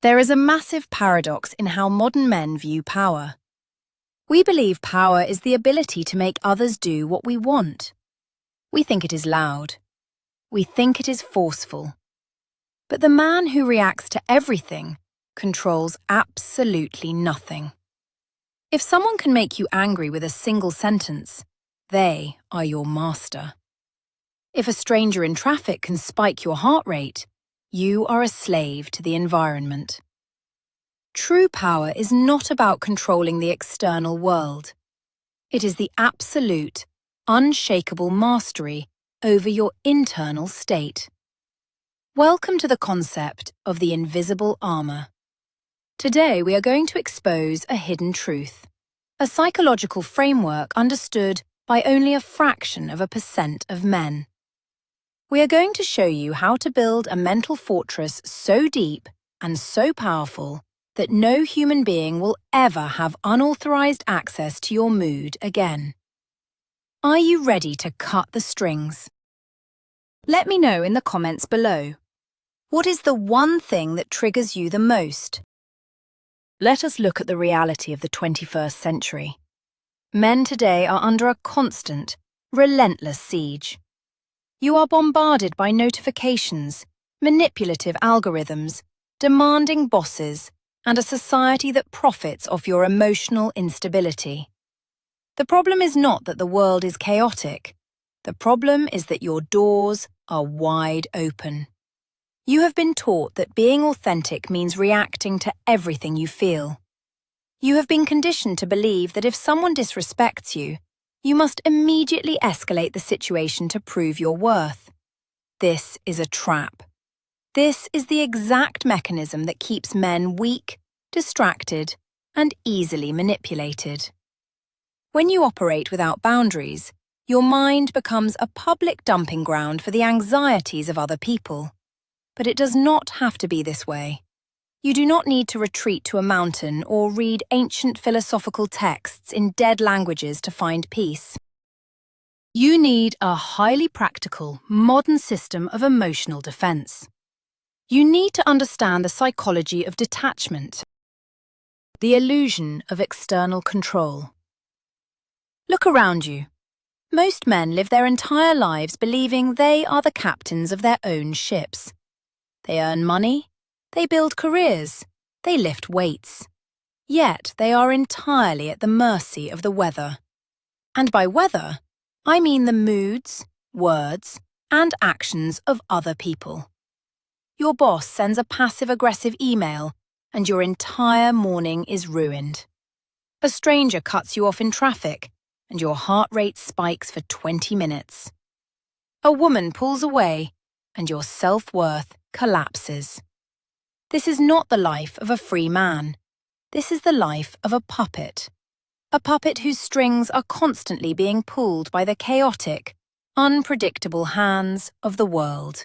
There is a massive paradox in how modern men view power. We believe power is the ability to make others do what we want. We think it is loud. We think it is forceful. But the man who reacts to everything controls absolutely nothing. If someone can make you angry with a single sentence, they are your master. If a stranger in traffic can spike your heart rate, you are a slave to the environment. True power is not about controlling the external world. It is the absolute, unshakable mastery over your internal state. Welcome to the concept of the invisible armor. Today we are going to expose a hidden truth, a psychological framework understood by only a fraction of a percent of men. We are going to show you how to build a mental fortress so deep and so powerful that no human being will ever have unauthorized access to your mood again. Are you ready to cut the strings? Let me know in the comments below. What is the one thing that triggers you the most? Let us look at the reality of the 21st century. Men today are under a constant, relentless siege. You are bombarded by notifications, manipulative algorithms, demanding bosses, and a society that profits off your emotional instability. The problem is not that the world is chaotic. The problem is that your doors are wide open. You have been taught that being authentic means reacting to everything you feel. You have been conditioned to believe that if someone disrespects you, you must immediately escalate the situation to prove your worth. This is a trap. This is the exact mechanism that keeps men weak, distracted, and easily manipulated. When you operate without boundaries, your mind becomes a public dumping ground for the anxieties of other people. But it does not have to be this way. You do not need to retreat to a mountain or read ancient philosophical texts in dead languages to find peace. You need a highly practical, modern system of emotional defense. You need to understand the psychology of detachment, the illusion of external control. Look around you. Most men live their entire lives believing they are the captains of their own ships. They earn money, they build careers, they lift weights. Yet they are entirely at the mercy of the weather. And by weather, I mean the moods, words, and actions of other people. Your boss sends a passive-aggressive email, and your entire morning is ruined. A stranger cuts you off in traffic, and your heart rate spikes for 20 minutes. A woman pulls away, and your self-worth collapses. This is not the life of a free man. This is the life of a puppet whose strings are constantly being pulled by the chaotic, unpredictable hands of the world.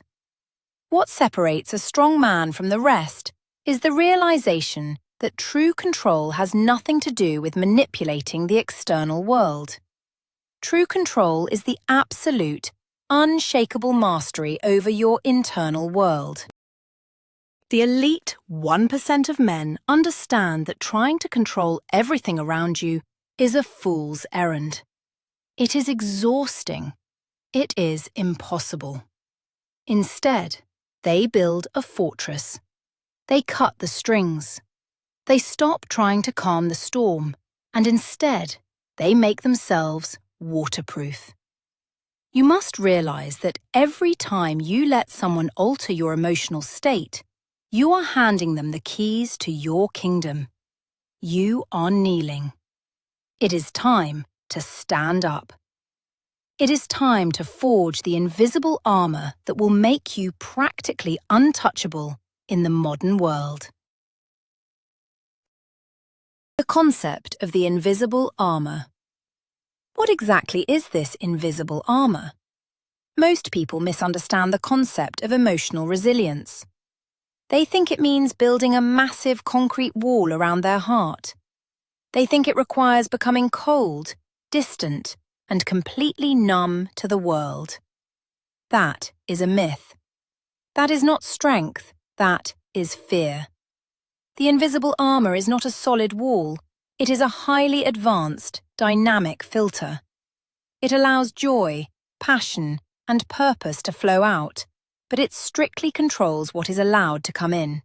What separates a strong man from the rest is the realization that true control has nothing to do with manipulating the external world. True control is the absolute, unshakable mastery over your internal world. The elite 1% of men understand that trying to control everything around you is a fool's errand. It is exhausting. It is impossible. Instead, they build a fortress. They cut the strings. They stop trying to calm the storm, and instead, they make themselves waterproof. You must realize that every time you let someone alter your emotional state, you are handing them the keys to your kingdom. You are kneeling. It is time to stand up. It is time to forge the invisible armor that will make you practically untouchable in the modern world. The concept of the invisible armor. What exactly is this invisible armor? Most people misunderstand the concept of emotional resilience. They think it means building a massive concrete wall around their heart. They think it requires becoming cold, distant, and completely numb to the world. That is a myth. That is not strength, that is fear. The invisible armor is not a solid wall. It is a highly advanced, dynamic filter. It allows joy, passion, and purpose to flow out, but it strictly controls what is allowed to come in.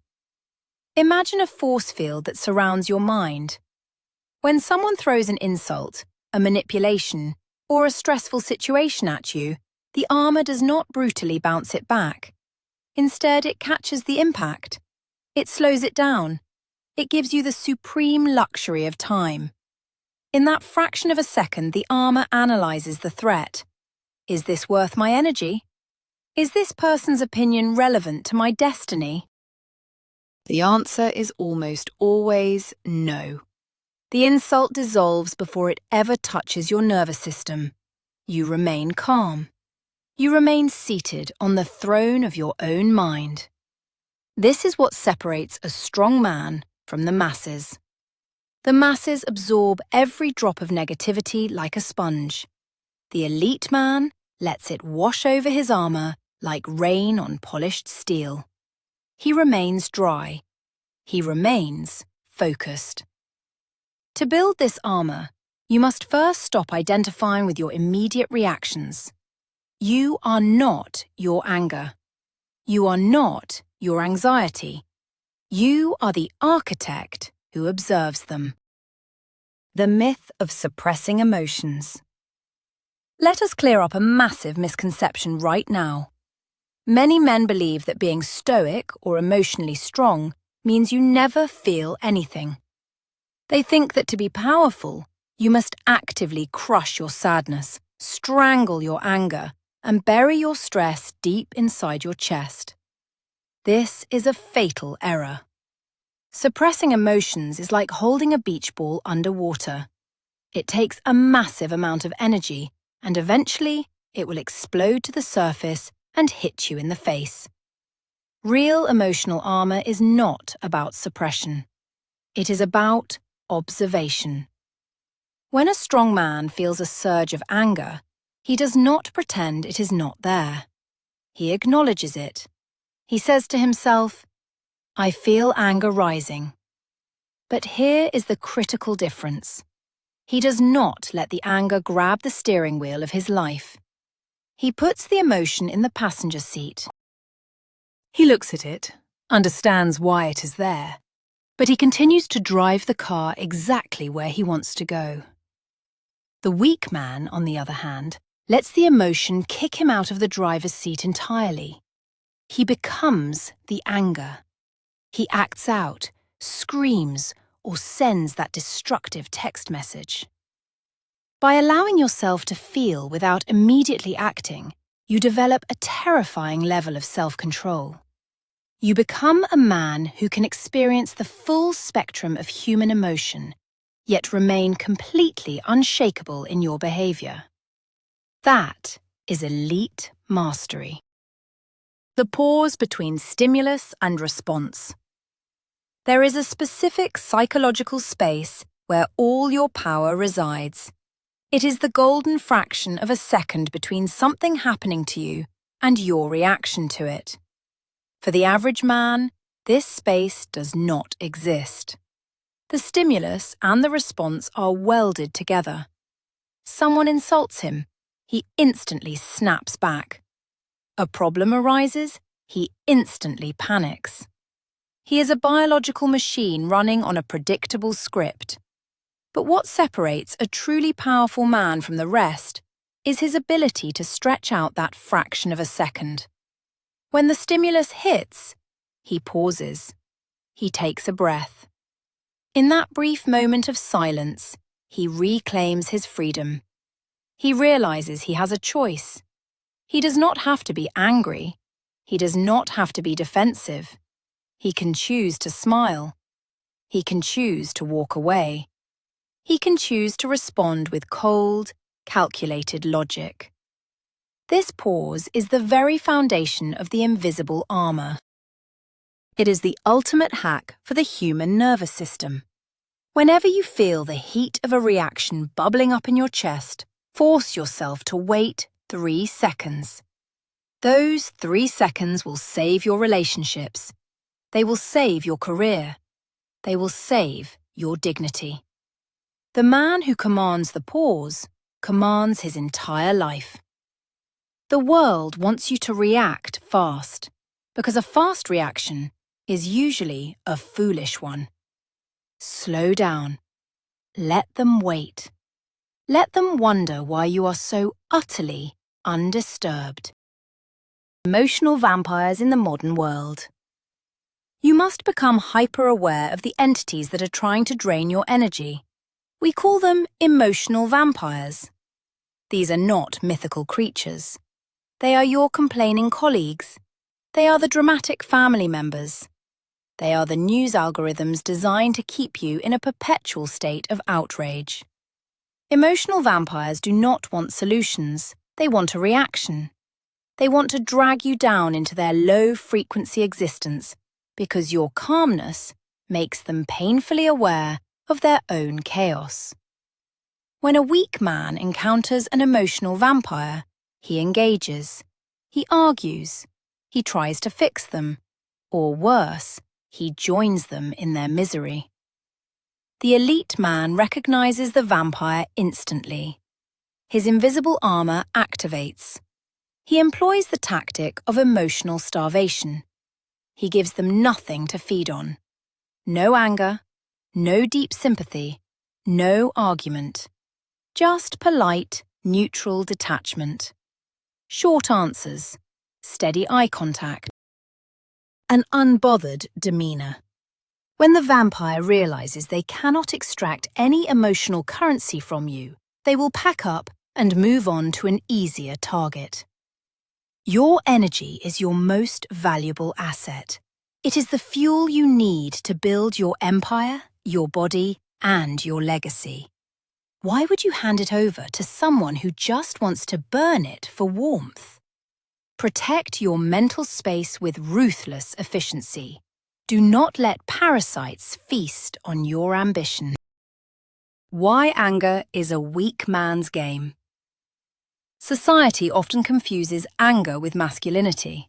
Imagine a force field that surrounds your mind. When someone throws an insult, a manipulation, or a stressful situation at you, the armor does not brutally bounce it back. Instead, it catches the impact. It slows it down. It gives you the supreme luxury of time. In that fraction of a second, the armor analyzes the threat. Is this worth my energy? Is this person's opinion relevant to my destiny? The answer is almost always no. The insult dissolves before it ever touches your nervous system. You remain calm. You remain seated on the throne of your own mind. This is what separates a strong man from the masses. The masses absorb every drop of negativity like a sponge. The elite man lets it wash over his armor like rain on polished steel. He remains dry. He remains focused. To build this armor, you must first stop identifying with your immediate reactions. You are not your anger. You are not your anxiety. You are the architect who observes them. The myth of suppressing emotions. Let us clear up a massive misconception right now. Many men believe that being stoic or emotionally strong means you never feel anything. They think that to be powerful, you must actively crush your sadness, strangle your anger, and bury your stress deep inside your chest. This is a fatal error. Suppressing emotions is like holding a beach ball underwater. It takes a massive amount of energy, and eventually it will explode to the surface and hit you in the face. Real emotional armor is not about suppression. It is about observation. When a strong man feels a surge of anger, he does not pretend it is not there. He acknowledges it. He says to himself, "I feel anger rising." But here is the critical difference. He does not let the anger grab the steering wheel of his life. He puts the emotion in the passenger seat. He looks at it, understands why it is there, but he continues to drive the car exactly where he wants to go. The weak man, on the other hand, lets the emotion kick him out of the driver's seat entirely. He becomes the anger. He acts out, screams, or sends that destructive text message. By allowing yourself to feel without immediately acting, you develop a terrifying level of self-control. You become a man who can experience the full spectrum of human emotion, yet remain completely unshakable in your behavior. That is elite mastery. The pause between stimulus and response. There is a specific psychological space where all your power resides. It is the golden fraction of a second between something happening to you and your reaction to it. For the average man, this space does not exist. The stimulus and the response are welded together. Someone insults him, he instantly snaps back. A problem arises, he instantly panics. He is a biological machine running on a predictable script. But what separates a truly powerful man from the rest is his ability to stretch out that fraction of a second. When the stimulus hits, he pauses. He takes a breath. In that brief moment of silence, he reclaims his freedom. He realizes he has a choice. He does not have to be angry. He does not have to be defensive. He can choose to smile. He can choose to walk away. He can choose to respond with cold, calculated logic. This pause is the very foundation of the invisible armor. It is the ultimate hack for the human nervous system. Whenever you feel the heat of a reaction bubbling up in your chest, force yourself to wait 3 seconds. Those 3 seconds will save your relationships. They will save your career. They will save your dignity. The man who commands the pause commands his entire life. The world wants you to react fast, because a fast reaction is usually a foolish one. Slow down. Let them wait. Let them wonder why you are so utterly undisturbed. Emotional vampires in the modern world. You must become hyper-aware of the entities that are trying to drain your energy. We call them emotional vampires. These are not mythical creatures. They are your complaining colleagues. They are the dramatic family members. They are the news algorithms designed to keep you in a perpetual state of outrage. Emotional vampires do not want solutions. They want a reaction. They want to drag you down into their low-frequency existence because your calmness makes them painfully aware of their own chaos. When a weak man encounters an emotional vampire, he engages, he argues, he tries to fix them, or worse, he joins them in their misery. The elite man recognizes the vampire instantly. His invisible armor activates. He employs the tactic of emotional starvation. He gives them nothing to feed on. No anger, no deep sympathy, no argument. Just polite, neutral detachment. Short answers, steady eye contact, an unbothered demeanor. When the vampire realizes they cannot extract any emotional currency from you, they will pack up and move on to an easier target. Your energy is your most valuable asset. It is the fuel you need to build your empire, your body, and your legacy. Why would you hand it over to someone who just wants to burn it for warmth? Protect your mental space with ruthless efficiency. Do not let parasites feast on your ambition. Why anger is a weak man's game. Society often confuses anger with masculinity.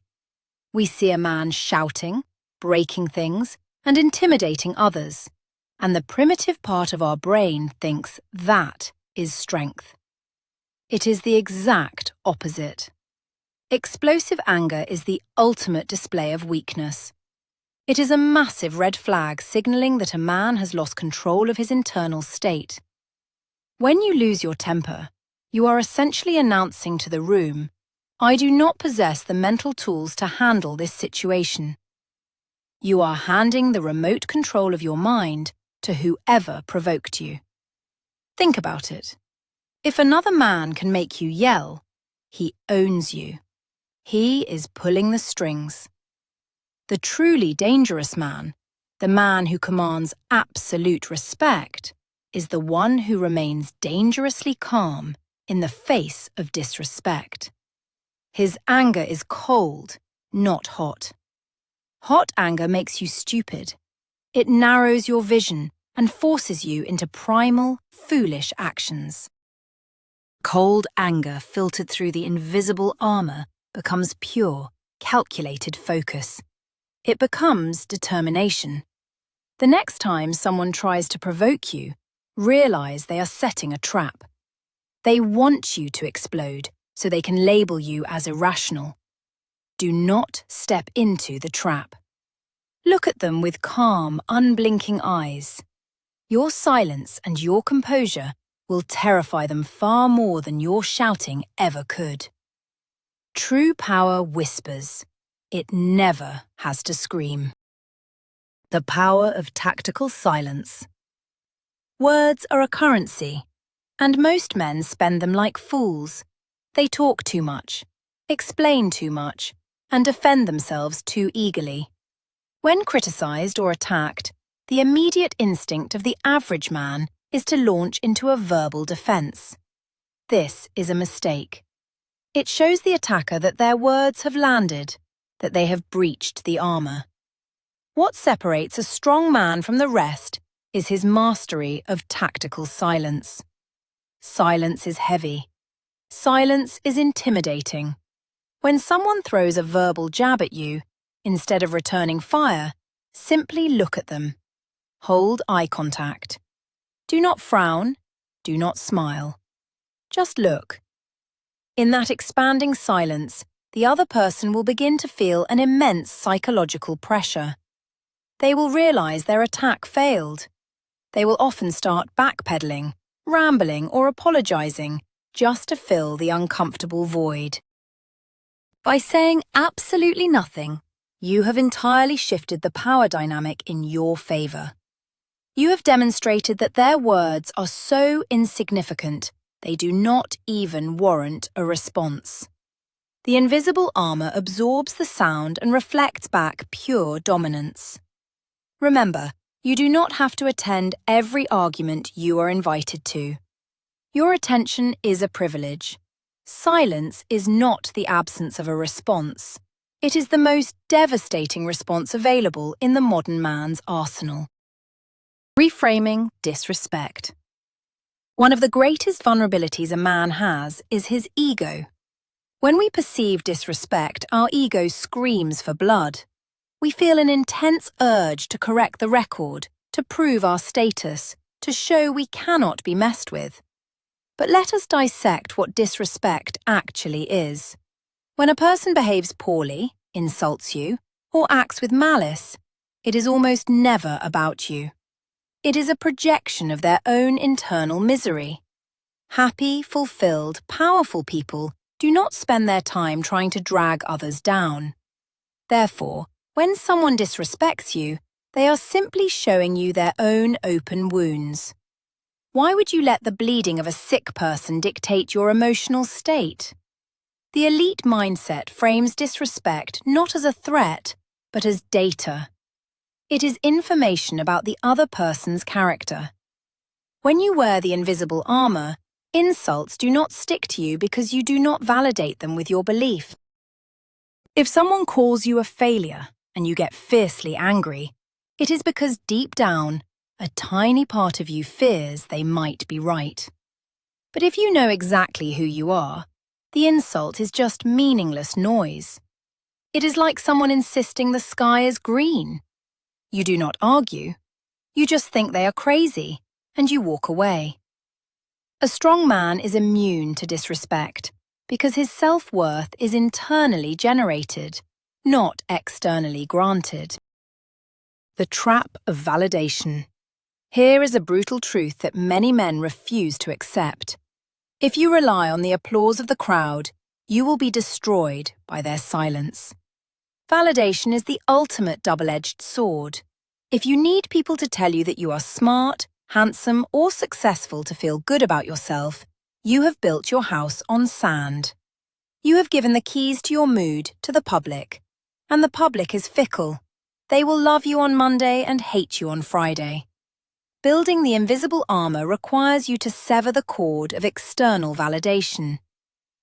We see a man shouting, breaking things, and intimidating others, and the primitive part of our brain thinks that is strength. It is the exact opposite. Explosive anger is the ultimate display of weakness. It is a massive red flag signaling that a man has lost control of his internal state. When you lose your temper, you are essentially announcing to the room, I do not possess the mental tools to handle this situation. You are handing the remote control of your mind to whoever provoked you. Think about it. If another man can make you yell, he owns you. He is pulling the strings. The truly dangerous man, the man who commands absolute respect, is the one who remains dangerously calm in the face of disrespect. His anger is cold, not hot. Hot anger makes you stupid. It narrows your vision and forces you into primal, foolish actions. Cold anger filtered through the invisible armor becomes pure, calculated focus. It becomes determination. The next time someone tries to provoke you, realize they are setting a trap. They want you to explode so they can label you as irrational. Do not step into the trap. Look at them with calm, unblinking eyes. Your silence and your composure will terrify them far more than your shouting ever could. True power whispers. It never has to scream. The power of tactical silence. Words are a currency, and most men spend them like fools. They talk too much, explain too much, and defend themselves too eagerly. When criticized or attacked, the immediate instinct of the average man is to launch into a verbal defense. This is a mistake. It shows the attacker that their words have landed, that they have breached the armor. What separates a strong man from the rest is his mastery of tactical silence. Silence is heavy. Silence is intimidating. When someone throws a verbal jab at you, instead of returning fire, simply look at them. hold eye contact. Do not frown, do not smile. Just look. In that expanding silence, the other person will begin to feel an immense psychological pressure. They will realize their attack failed. They will often start backpedaling, rambling, or apologizing just to fill the uncomfortable void. By saying absolutely nothing, you have entirely shifted the power dynamic in your favor. You have demonstrated that their words are so insignificant they do not even warrant a response. The invisible armor absorbs the sound and reflects back pure dominance. Remember, you do not have to attend every argument you are invited to. Your attention is a privilege. Silence is not the absence of a response. It is the most devastating response available in the modern man's arsenal. Reframing disrespect. One of the greatest vulnerabilities a man has is his ego. When we perceive disrespect, our ego screams for blood. We feel an intense urge to correct the record, to prove our status, to show we cannot be messed with. But let us dissect what disrespect actually is. When a person behaves poorly, insults you, or acts with malice, it is almost never about you. It is a projection of their own internal misery. Happy, fulfilled, powerful people do not spend their time trying to drag others down. Therefore, when someone disrespects you, they are simply showing you their own open wounds. Why would you let the bleeding of a sick person dictate your emotional state? The elite mindset frames disrespect not as a threat, but as data. It is information about the other person's character. When you wear the invisible armor, insults do not stick to you because you do not validate them with your belief. If someone calls you a failure and you get fiercely angry, it is because deep down, a tiny part of you fears they might be right. But if you know exactly who you are, the insult is just meaningless noise. It is like someone insisting the sky is green. You do not argue. You just think they are crazy, and you walk away. A strong man is immune to disrespect because his self-worth is internally generated, not externally granted. The trap of validation. Here is a brutal truth that many men refuse to accept. If you rely on the applause of the crowd, you will be destroyed by their silence. Validation is the ultimate double-edged sword. If you need people to tell you that you are smart, handsome, or successful to feel good about yourself, you have built your house on sand. You have given the keys to your mood to the public. And the public is fickle. They will love you on Monday and hate you on Friday. Building the invisible armor requires you to sever the cord of external validation.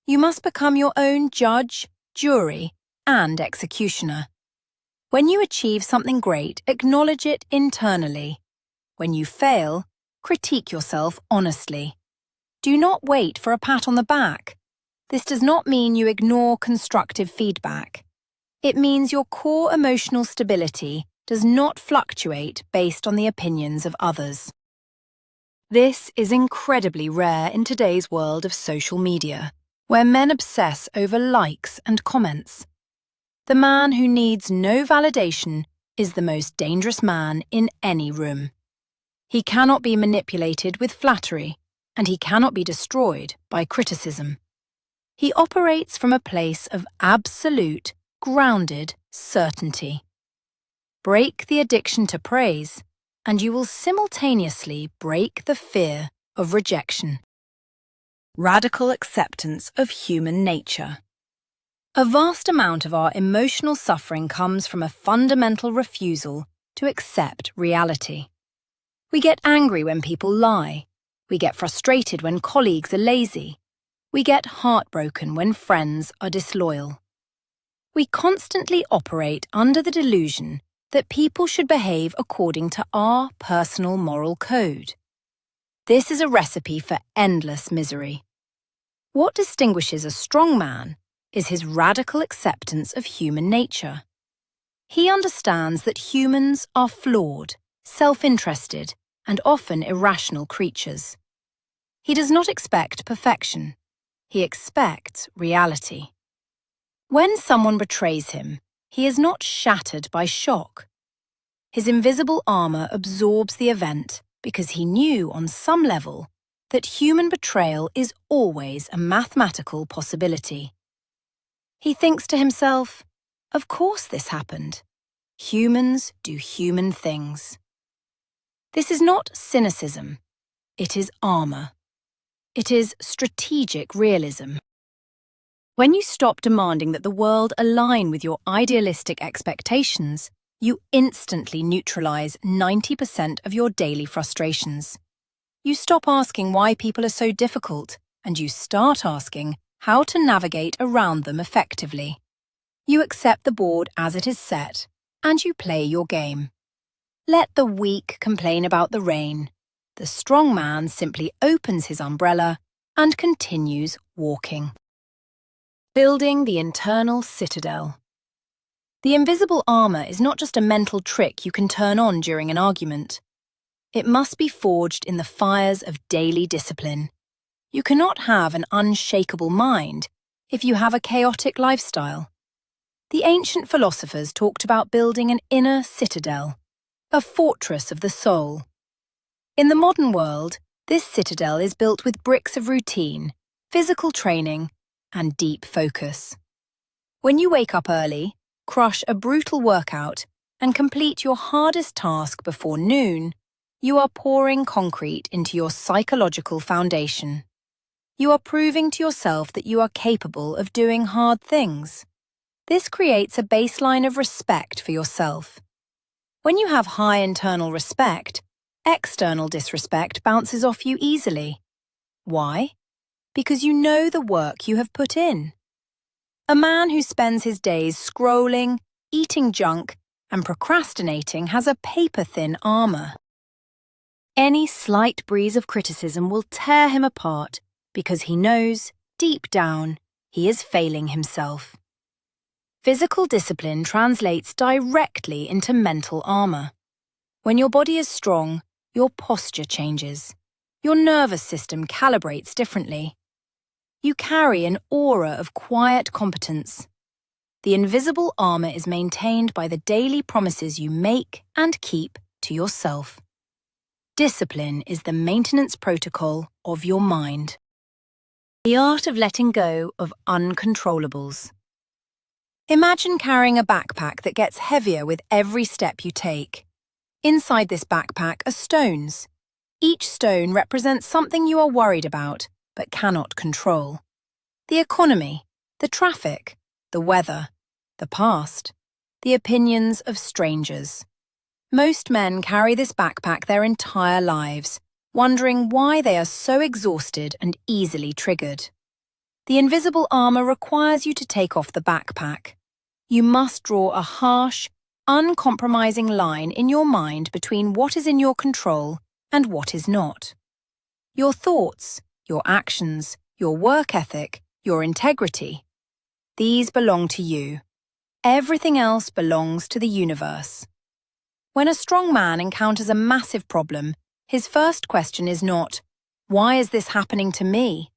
You must become your own judge, jury, and executioner. When you achieve something great, acknowledge it internally. When you fail, critique yourself honestly. Do not wait for a pat on the back. This does not mean you ignore constructive feedback. It means your core emotional stability does not fluctuate based on the opinions of others. This is incredibly rare in today's world of social media, where men obsess over likes and comments. The man who needs no validation is the most dangerous man in any room. He cannot be manipulated with flattery, and he cannot be destroyed by criticism. He operates from a place of absolute, grounded certainty. Break the addiction to praise, and you will simultaneously break the fear of rejection. Radical acceptance of human nature. A vast amount of our emotional suffering comes from a fundamental refusal to accept reality. We get angry when people lie. We get frustrated when colleagues are lazy. We get heartbroken when friends are disloyal. We constantly operate under the delusion that people should behave according to our personal moral code. This is a recipe for endless misery. What distinguishes a strong man is his radical acceptance of human nature. He understands that humans are flawed, self-interested, and often irrational creatures. He does not expect perfection. He expects reality. When someone betrays him, he is not shattered by shock. His invisible armor absorbs the event because he knew on some level that human betrayal is always a mathematical possibility. He thinks to himself, "Of course this happened. Humans do human things." This is not cynicism. It is armor. It is strategic realism. When you stop demanding that the world align with your idealistic expectations, you instantly neutralize 90% of your daily frustrations. You stop asking why people are so difficult, and you start asking how to navigate around them effectively. You accept the board as it is set, and you play your game. Let the weak complain about the rain. The strong man simply opens his umbrella and continues walking. Building the internal citadel. The invisible armor is not just a mental trick you can turn on during an argument. It must be forged in the fires of daily discipline. You cannot have an unshakable mind if you have a chaotic lifestyle. The ancient philosophers talked about building an inner citadel, a fortress of the soul. In the modern world, this citadel is built with bricks of routine, physical training, and deep focus. When you wake up early, crush a brutal workout, and complete your hardest task before noon, you are pouring concrete into your psychological foundation. You are proving to yourself that you are capable of doing hard things. This creates a baseline of respect for yourself. When you have high internal respect, external disrespect bounces off you easily. Why? Because you know the work you have put in. A man who spends his days scrolling, eating junk, and procrastinating has a paper-thin armor. Any slight breeze of criticism will tear him apart because he knows, deep down, he is failing himself. Physical discipline translates directly into mental armor. When your body is strong, your posture changes. Your nervous system calibrates differently. You carry an aura of quiet competence. The invisible armor is maintained by the daily promises you make and keep to yourself. Discipline is the maintenance protocol of your mind. The art of letting go of uncontrollables. Imagine carrying a backpack that gets heavier with every step you take. Inside this backpack are stones. Each stone represents something you are worried about but cannot control. The economy, the traffic, the weather, the past, the opinions of strangers. Most men carry this backpack their entire lives, wondering why they are so exhausted and easily triggered. The invisible armor requires you to take off the backpack. You must draw a harsh, uncompromising line in your mind between what is in your control and what is not. Your thoughts, your actions, your work ethic, your integrity. These belong to you. Everything else belongs to the universe. When a strong man encounters a massive problem, his first question is not, "Why is this happening to me?"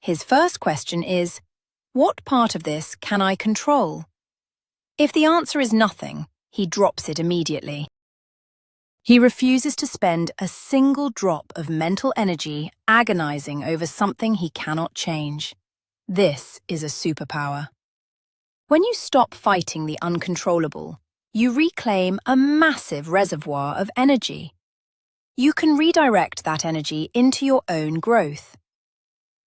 His first question is, "What part of this can I control?" If the answer is nothing, he drops it immediately. He refuses to spend a single drop of mental energy agonizing over something he cannot change. This is a superpower. When you stop fighting the uncontrollable, you reclaim a massive reservoir of energy. You can redirect that energy into your own growth.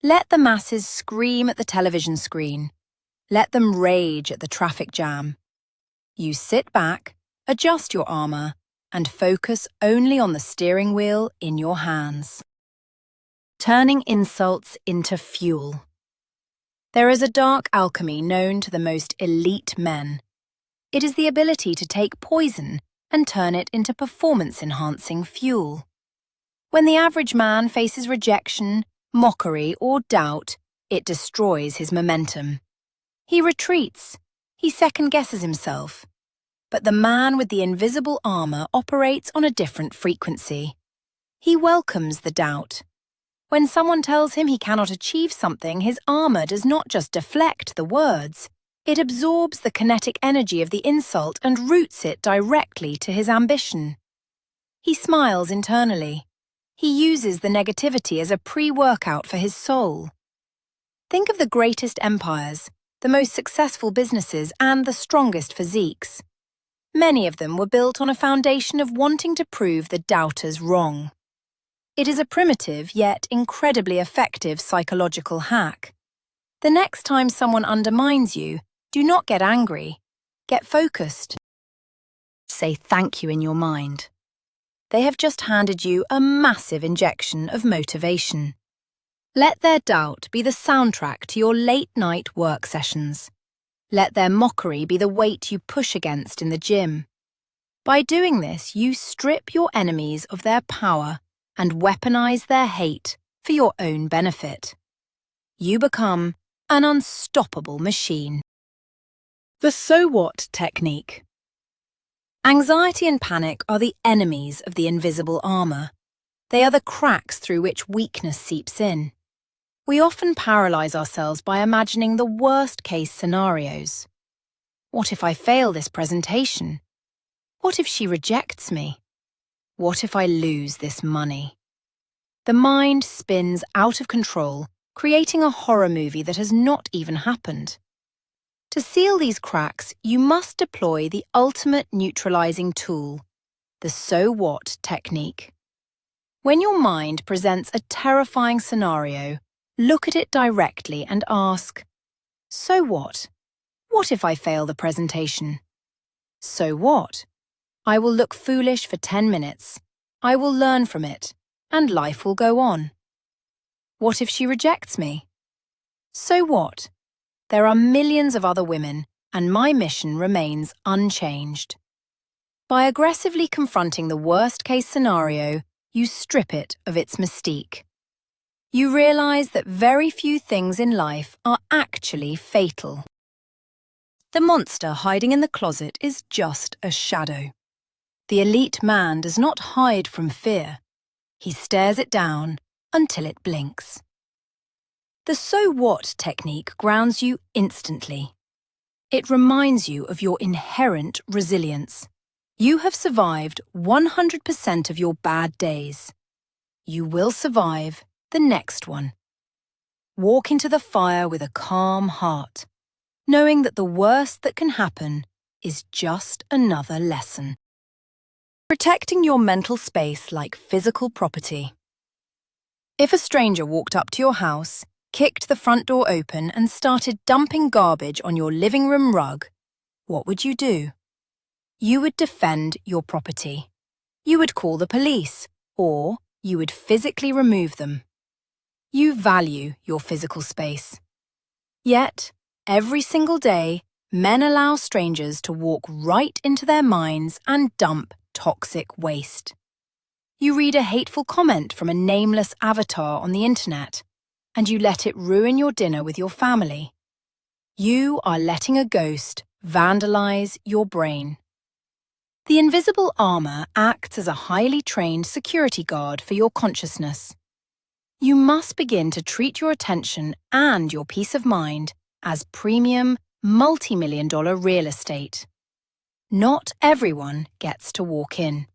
Let the masses scream at the television screen. Let them rage at the traffic jam. You sit back, adjust your armor, and focus only on the steering wheel in your hands. Turning insults into fuel. There is a dark alchemy known to the most elite men. It is the ability to take poison and turn it into performance-enhancing fuel. When the average man faces rejection, mockery, or doubt, it destroys his momentum. He retreats. He second-guesses himself. But the man with the invisible armor operates on a different frequency. He welcomes the doubt. When someone tells him he cannot achieve something, his armor does not just deflect the words. It absorbs the kinetic energy of the insult and routes it directly to his ambition. He smiles internally. He uses the negativity as a pre-workout for his soul. Think of the greatest empires, the most successful businesses, and the strongest physiques. Many of them were built on a foundation of wanting to prove the doubters wrong. It is a primitive yet incredibly effective psychological hack. The next time someone undermines you, do not get angry. Get focused. Say thank you in your mind. They have just handed you a massive injection of motivation. Let their doubt be the soundtrack to your late-night work sessions. Let their mockery be the weight you push against in the gym. By doing this, you strip your enemies of their power and weaponize their hate for your own benefit. You become an unstoppable machine. The so what technique. Anxiety and panic are the enemies of the invisible armor. They are the cracks through which weakness seeps in. We often paralyze ourselves by imagining the worst-case scenarios. What if I fail this presentation? What if she rejects me? What if I lose this money? The mind spins out of control, creating a horror movie that has not even happened. To seal these cracks, you must deploy the ultimate neutralizing tool, the so what technique. When your mind presents a terrifying scenario, look at it directly and ask, so what? What if I fail the presentation? So what? I will look foolish for 10 minutes. I will learn from it, and life will go on. What if she rejects me? So what? There are millions of other women, and my mission remains unchanged. By aggressively confronting the worst-case scenario, you strip it of its mystique. You realize that very few things in life are actually fatal. The monster hiding in the closet is just a shadow. The elite man does not hide from fear. He stares it down until it blinks. The so what technique grounds you instantly. It reminds you of your inherent resilience. You have survived 100% of your bad days. You will survive the next one. Walk into the fire with a calm heart, knowing that the worst that can happen is just another lesson. Protecting your mental space like physical property. If a stranger walked up to your house, kicked the front door open and started dumping garbage on your living room rug, what would you do? You would defend your property. You would call the police, or you would physically remove them. You value your physical space. Yet, every single day, men allow strangers to walk right into their minds and dump toxic waste. You read a hateful comment from a nameless avatar on the internet, and you let it ruin your dinner with your family. You are letting a ghost vandalize your brain. The invisible armor acts as a highly trained security guard for your consciousness. You must begin to treat your attention and your peace of mind as premium, multi-million-dollar real estate. Not everyone gets to walk in.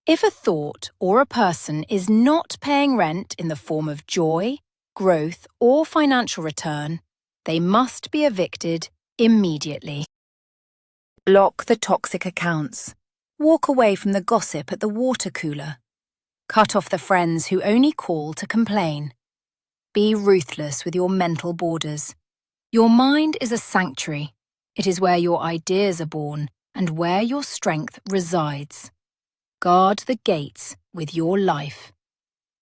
If a thought or a person is not paying rent in the form of joy, growth, or financial return, they must be evicted immediately. Block the toxic accounts. Walk away from the gossip at the water cooler. Cut off the friends who only call to complain. Be ruthless with your mental borders. Your mind is a sanctuary. It is where your ideas are born and where your strength resides. Guard the gates with your life.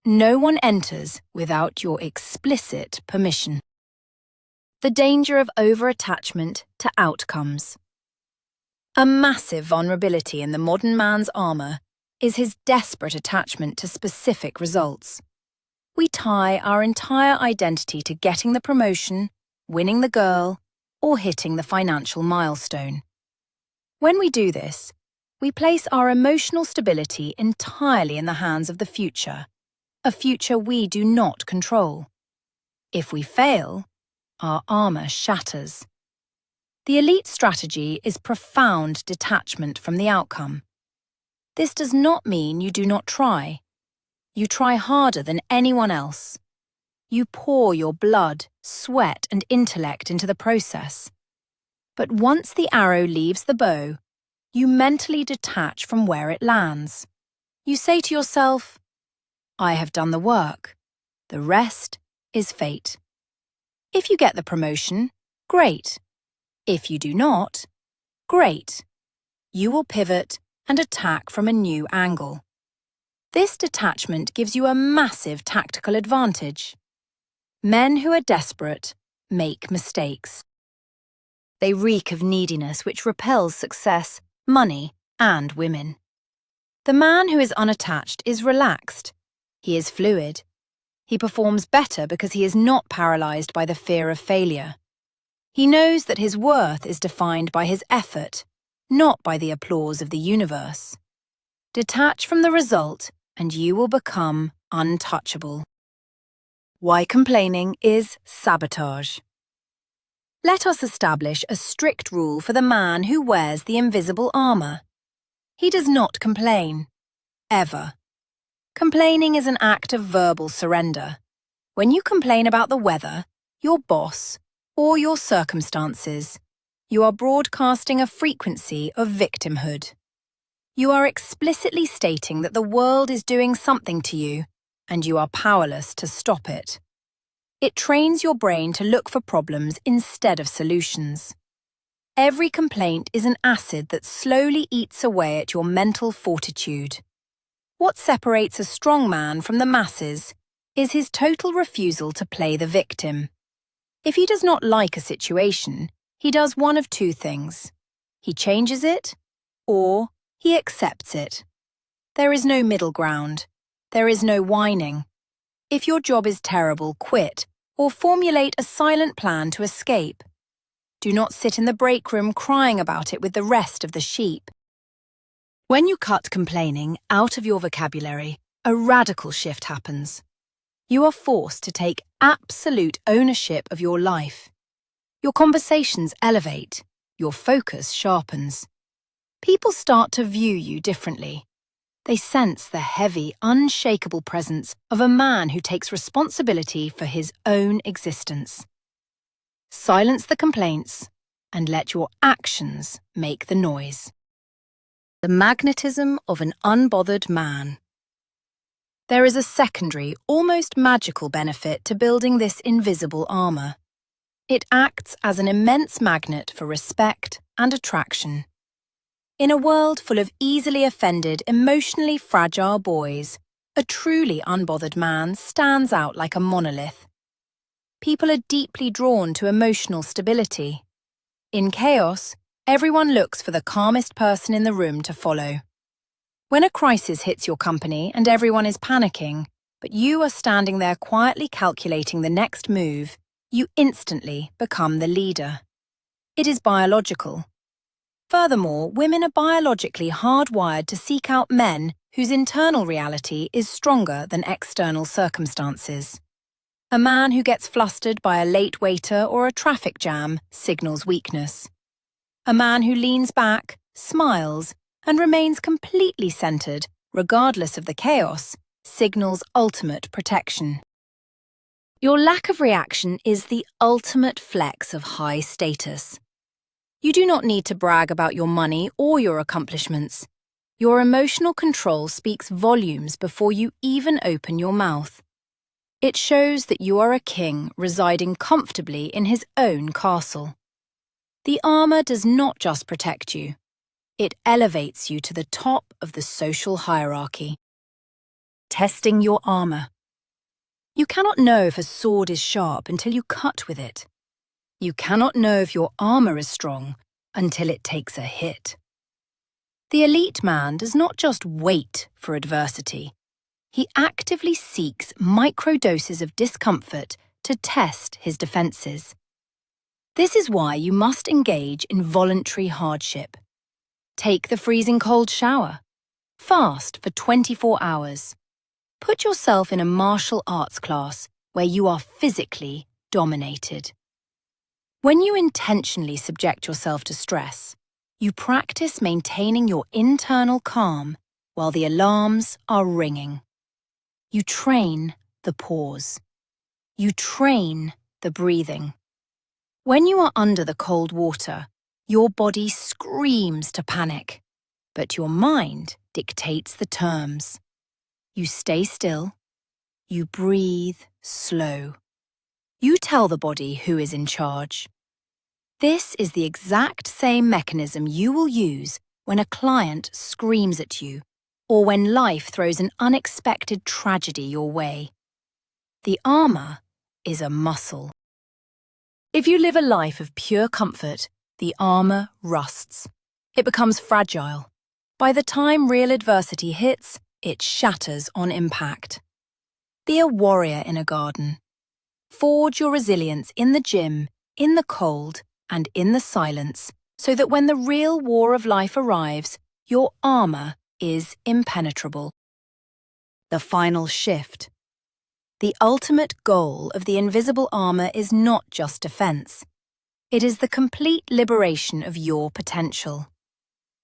No one enters without your explicit permission. The danger of over-attachment to outcomes. A massive vulnerability in the modern man's armor is his desperate attachment to specific results. We tie our entire identity to getting the promotion, winning the girl, or hitting the financial milestone. When we do this, we place our emotional stability entirely in the hands of the future, a future we do not control. If we fail, our armor shatters. The elite strategy is profound detachment from the outcome. This does not mean you do not try. You try harder than anyone else. You pour your blood, sweat, and intellect into the process. But once the arrow leaves the bow, you mentally detach from where it lands. You say to yourself, I have done the work. The rest is fate. If you get the promotion, great. If you do not, great. You will pivot and attack from a new angle. This detachment gives you a massive tactical advantage. Men who are desperate make mistakes. They reek of neediness which repels success, money, and women. The man who is unattached is relaxed. He is fluid. He performs better because he is not paralyzed by the fear of failure. He knows that his worth is defined by his effort, not by the applause of the universe. Detach from the result, and you will become untouchable. Why complaining is sabotage. Let us establish a strict rule for the man who wears the invisible armor. He does not complain. Ever. Complaining is an act of verbal surrender. When you complain about the weather, your boss, or your circumstances, you are broadcasting a frequency of victimhood. You are explicitly stating that the world is doing something to you, and you are powerless to stop it. It trains your brain to look for problems instead of solutions. Every complaint is an acid that slowly eats away at your mental fortitude. What separates a strong man from the masses is his total refusal to play the victim. If he does not like a situation, he does one of two things. He changes it, or he accepts it. There is no middle ground. There is no whining. If your job is terrible, quit, or formulate a silent plan to escape. Do not sit in the break room crying about it with the rest of the sheep. When you cut complaining out of your vocabulary, a radical shift happens. You are forced to take absolute ownership of your life. Your conversations elevate, your focus sharpens. People start to view you differently. They sense the heavy, unshakable presence of a man who takes responsibility for his own existence. Silence the complaints and let your actions make the noise. The magnetism of an unbothered man. There is a secondary, almost magical benefit to building this invisible armor. It acts as an immense magnet for respect and attraction. In a world full of easily offended, emotionally fragile boys, a truly unbothered man stands out like a monolith. People are deeply drawn to emotional stability. In chaos, everyone looks for the calmest person in the room to follow. When a crisis hits your company and everyone is panicking, but you are standing there quietly calculating the next move, you instantly become the leader. It is biological. Furthermore, women are biologically hardwired to seek out men whose internal reality is stronger than external circumstances. A man who gets flustered by a late waiter or a traffic jam signals weakness. A man who leans back, smiles, and remains completely centered, regardless of the chaos, signals ultimate protection. Your lack of reaction is the ultimate flex of high status. You do not need to brag about your money or your accomplishments. Your emotional control speaks volumes before you even open your mouth. It shows that you are a king residing comfortably in his own castle. The armor does not just protect you. It elevates you to the top of the social hierarchy. Testing your armor. You cannot know if a sword is sharp until you cut with it. You cannot know if your armor is strong until it takes a hit. The elite man does not just wait for adversity. He actively seeks microdoses of discomfort to test his defenses. This is why you must engage in voluntary hardship. Take the freezing cold shower. Fast for 24 hours. Put yourself in a martial arts class where you are physically dominated. When you intentionally subject yourself to stress, you practice maintaining your internal calm while the alarms are ringing. You train the pause. You train the breathing. When you are under the cold water, your body screams to panic, but your mind dictates the terms. You stay still. You breathe slow. You tell the body who is in charge. This is the exact same mechanism you will use when a client screams at you or when life throws an unexpected tragedy your way. The armor is a muscle. If you live a life of pure comfort, the armor rusts. It becomes fragile. By the time real adversity hits, it shatters on impact. Be a warrior in a garden. Forge your resilience in the gym, in the cold, and in the silence, so that when the real war of life arrives, your armor is impenetrable. The final shift. The ultimate goal of the invisible armor is not just defense. It is the complete liberation of your potential.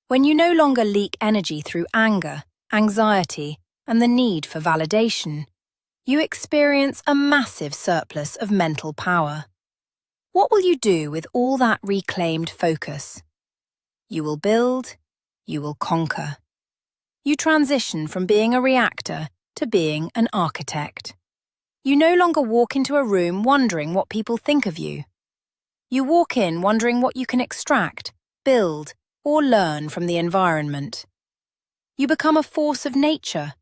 When you no longer leak energy through anger, anxiety, and the need for validation, you experience a massive surplus of mental power. What will you do with all that reclaimed focus? You will build, you will conquer. You transition from being a reactor to being an architect. You no longer walk into a room wondering what people think of you. You walk in wondering what you can extract, build, or learn from the environment. You become a force of nature.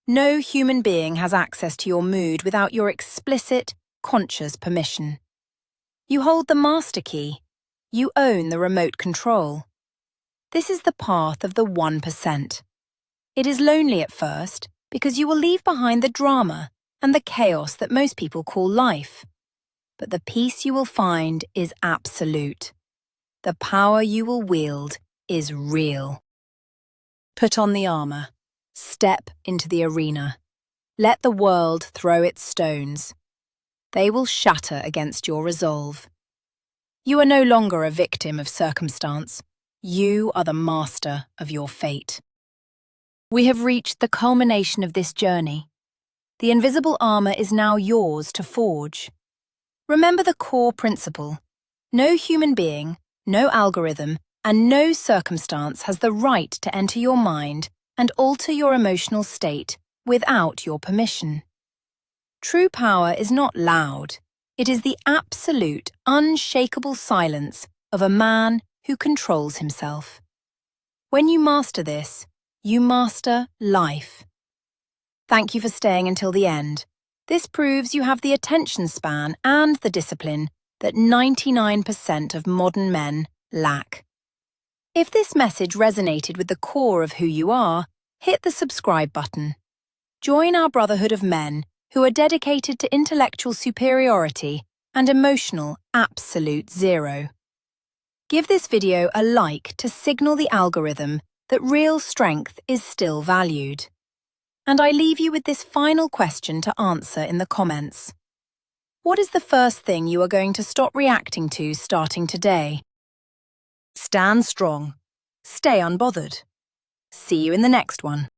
No human being has access to your mood without your explicit, conscious permission. You hold the master key. You own the remote control. This is the path of the 1%. It is lonely at first because you will leave behind the drama and the chaos that most people call life. But the peace you will find is absolute. The power you will wield is real. Put on the armor. Step into the arena. Let the world throw its stones. They will shatter against your resolve. You are no longer a victim of circumstance. You are the master of your fate. We have reached the culmination of this journey. The invisible armor is now yours to forge. Remember the core principle. No human being, no algorithm, and no circumstance has the right to enter your mind and alter your emotional state without your permission. True power is not loud. It is the absolute, unshakable silence of a man who controls himself. When you master this, you master life. Thank you for staying until the end. This proves you have the attention span and the discipline that 99% of modern men lack. If this message resonated with the core of who you are, hit the subscribe button. Join our brotherhood of men who are dedicated to intellectual superiority and emotional absolute zero. Give this video a like to signal the algorithm that real strength is still valued. And I leave you with this final question to answer in the comments. What is the first thing you are going to stop reacting to starting today? Stand strong. Stay unbothered. See you in the next one.